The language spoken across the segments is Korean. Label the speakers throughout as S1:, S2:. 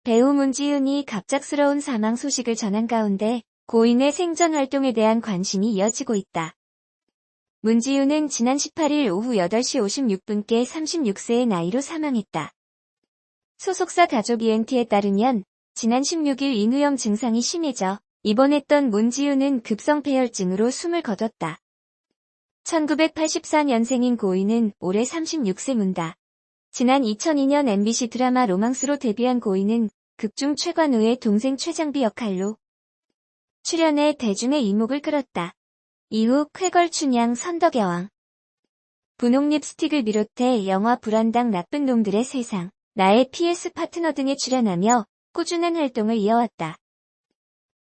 S1: 배우 문지윤이 갑작스러운 사망 소식을 전한 가운데 고인의 생전 활동에 대한 관심이 이어지고 있다. 문지윤은 지난 18일 오후 8시 56분께 36세의 나이로 사망했다. 소속사 가족 ENT에 따르면 지난 16일 인후염 증상이 심해져 입원했던 문지윤은 급성폐혈증으로 숨을 거뒀다. 1984년생인 고인은 올해 36세 문다. 지난 2002년 MBC 드라마 로망스로 데뷔한 고인은 극중 최관우의 동생 최장비 역할로 출연해 대중의 이목을 끌었다. 이후 쾌걸춘향 선덕여왕, 분홍 립스틱을 비롯해 영화 불안당 나쁜 놈들의 세상, 나의 PS 파트너 등에 출연하며 꾸준한 활동을 이어왔다.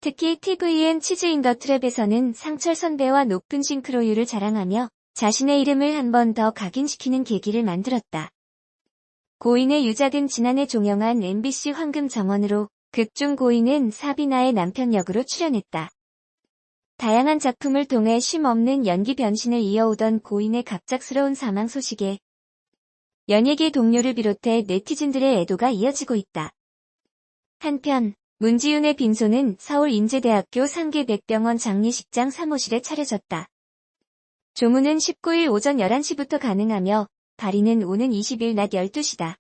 S1: 특히 TVN 치즈 인 더 트랩에서는 상철 선배와 높은 싱크로율을 자랑하며 자신의 이름을 한 번 더 각인시키는 계기를 만들었다. 고인의 유작은 지난해 종영한 MBC 황금정원으로 극중 고인은 사비나의 남편 역으로 출연했다. 다양한 작품을 통해 쉼없는 연기 변신을 이어오던 고인의 갑작스러운 사망 소식에 연예계 동료를 비롯해 네티즌들의 애도가 이어지고 있다. 한편 문지윤의 빈소는 서울 인제대학교 상계백병원 장례식장 사무실에 차려졌다. 조문은 19일 오전 11시부터 가능하며 발인은 오는 20일 낮 12시다.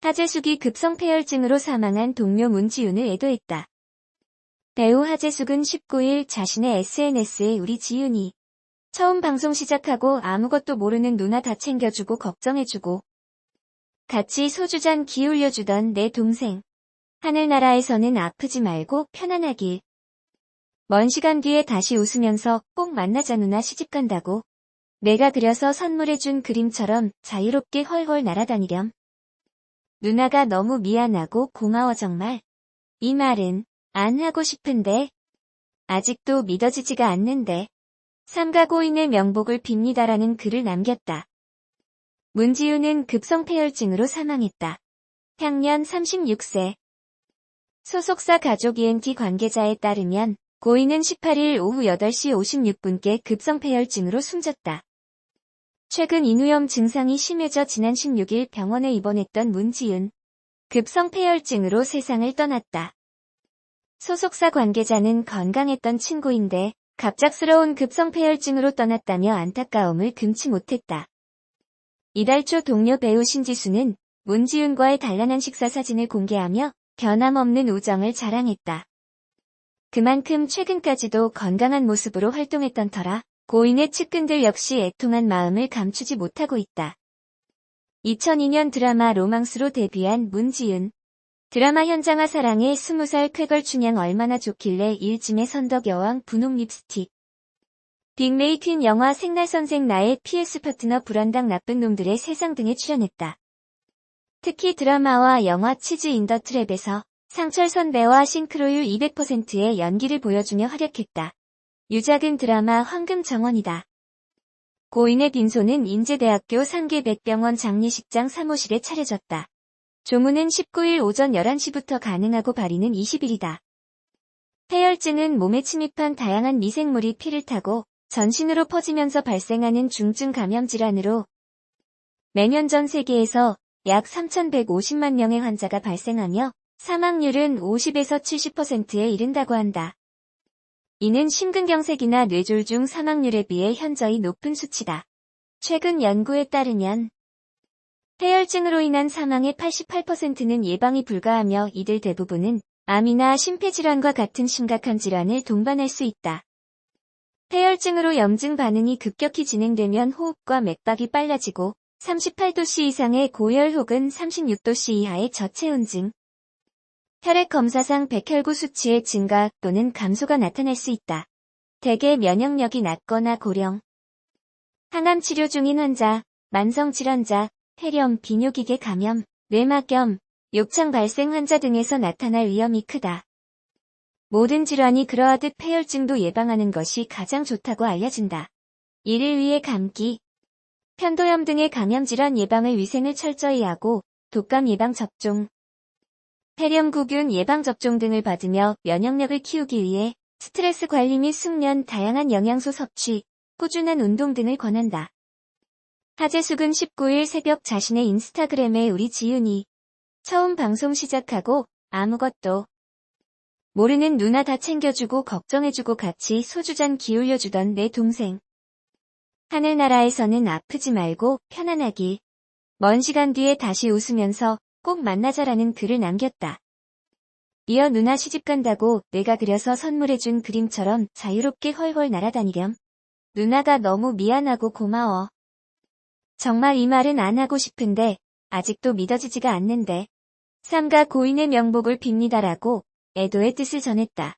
S1: 하재숙이 급성폐혈증으로 사망한 동료 문지윤을 애도했다. 배우 하재숙은 19일 자신의 SNS에 우리 지윤이 처음 방송 시작하고 아무것도 모르는 누나 다 챙겨주고 걱정해주고 같이 소주잔 기울여주던 내 동생 하늘나라에서는 아프지 말고 편안하길 먼 시간 뒤에 다시 웃으면서 꼭 만나자 누나 시집간다고 내가 그려서 선물해준 그림처럼 자유롭게 헐헐 날아다니렴. 누나가 너무 미안하고 고마워 정말. 이 말은 안 하고 싶은데 아직도 믿어지지가 않는데 삼가 고인의 명복을 빕니다라는 글을 남겼다. 문지윤은 급성폐혈증으로 사망했다. 향년 36세. 소속사 가족 ENT 관계자에 따르면 고인은 18일 오후 8시 56분께 급성폐혈증으로 숨졌다. 최근 인후염 증상이 심해져 지난 16일 병원에 입원했던 문지윤. 급성폐혈증으로 세상을 떠났다. 소속사 관계자는 건강했던 친구인데 갑작스러운 급성폐혈증으로 떠났다며 안타까움을 금치 못했다. 이달 초 동료 배우 신지수는 문지윤과의 단란한 식사 사진을 공개하며 변함없는 우정을 자랑했다. 그만큼 최근까지도 건강한 모습으로 활동했던 터라 고인의 측근들 역시 애통한 마음을 감추지 못하고 있다. 2002년 드라마 로망스로 데뷔한 문지윤. 드라마 현장아 사랑의 20살 쾌걸춘향 얼마나 좋길래 일찜의 선덕여왕 분홍 립스틱. 빅메이퀸 영화 생날선생 나의 PS 파트너 불안당 나쁜 놈들의 세상 등에 출연했다. 특히 드라마와 영화 치즈 인 더 트랩에서 상철 선배와 싱크로율 200%의 연기를 보여주며 활약했다. 유작은 드라마 황금정원이다. 고인의 빈소는 인제대학교 상계백병원 장례식장 사무실에 차려졌다. 조문은 19일 오전 11시부터 가능하고 발인은 20일이다. 폐혈증은 몸에 침입한 다양한 미생물이 피를 타고 전신으로 퍼지면서 발생하는 중증 감염 질환으로 매년 전 세계에서 약 3,150만 명의 환자가 발생하며 사망률은 50에서 70%에 이른다고 한다. 이는 심근경색이나 뇌졸중 사망률에 비해 현저히 높은 수치다. 최근 연구에 따르면 폐혈증으로 인한 사망의 88%는 예방이 불가하며 이들 대부분은 암이나 심폐질환과 같은 심각한 질환을 동반할 수 있다. 폐혈증으로 염증 반응이 급격히 진행되면 호흡과 맥박이 빨라지고 38도씨 이상의 고열 혹은 36도씨 이하의 저체온증, 혈액 검사상 백혈구 수치의 증가 또는 감소가 나타날 수 있다. 대개 면역력이 낮거나 고령, 항암 치료 중인 환자, 만성질환자, 폐렴, 비뇨기계 감염, 뇌막염, 욕창 발생 환자 등에서 나타날 위험이 크다. 모든 질환이 그러하듯 폐혈증도 예방하는 것이 가장 좋다고 알려진다. 이를 위해 감기, 편도염 등의 감염질환 예방을 위생을 철저히 하고 독감 예방 접종, 폐렴구균 예방접종 등을 받으며 면역력을 키우기 위해 스트레스 관리 및 숙면, 다양한 영양소 섭취, 꾸준한 운동 등을 권한다. 하재숙은 19일 새벽 자신의 인스타그램에 우리 지윤이 처음 방송 시작하고 아무것도 모르는 누나 다 챙겨주고 걱정해주고 같이 소주잔 기울여주던 내 동생. 하늘나라에서는 아프지 말고 편안하길. 먼 시간 뒤에 다시 웃으면서 꼭 만나자라는 글을 남겼다. 이어 누나 시집간다고 내가 그려서 선물해준 그림처럼 자유롭게 헐헐 날아다니렴. 누나가 너무 미안하고 고마워. 정말 이 말은 안 하고 싶은데 아직도 믿어지지가 않는데. 삼가 고인의 명복을 빕니다라고 애도의 뜻을 전했다.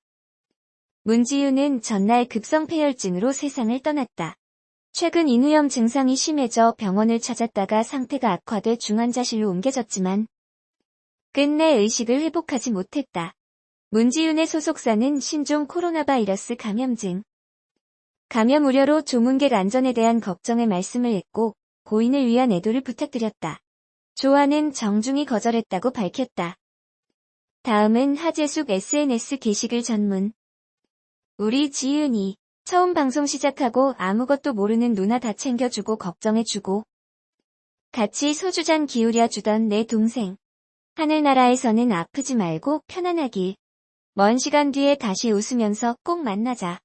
S1: 문지유는 전날 급성폐혈증으로 세상을 떠났다. 최근 인후염 증상이 심해져 병원을 찾았다가 상태가 악화돼 중환자실로 옮겨졌지만 끝내 의식을 회복하지 못했다. 문지윤의 소속사는 신종 코로나 바이러스 감염증 감염 우려로 조문객 안전에 대한 걱정의 말씀을 했고 고인을 위한 애도를 부탁드렸다. 조아는 정중히 거절했다고 밝혔다. 다음은 하재숙 SNS 게시글 전문. 우리 지윤이 처음 방송 시작하고 아무것도 모르는 누나 다 챙겨주고 걱정해주고 같이 소주잔 기울여주던 내 동생. 하늘나라에서는 아프지 말고 편안하길. 먼 시간 뒤에 다시 웃으면서 꼭 만나자.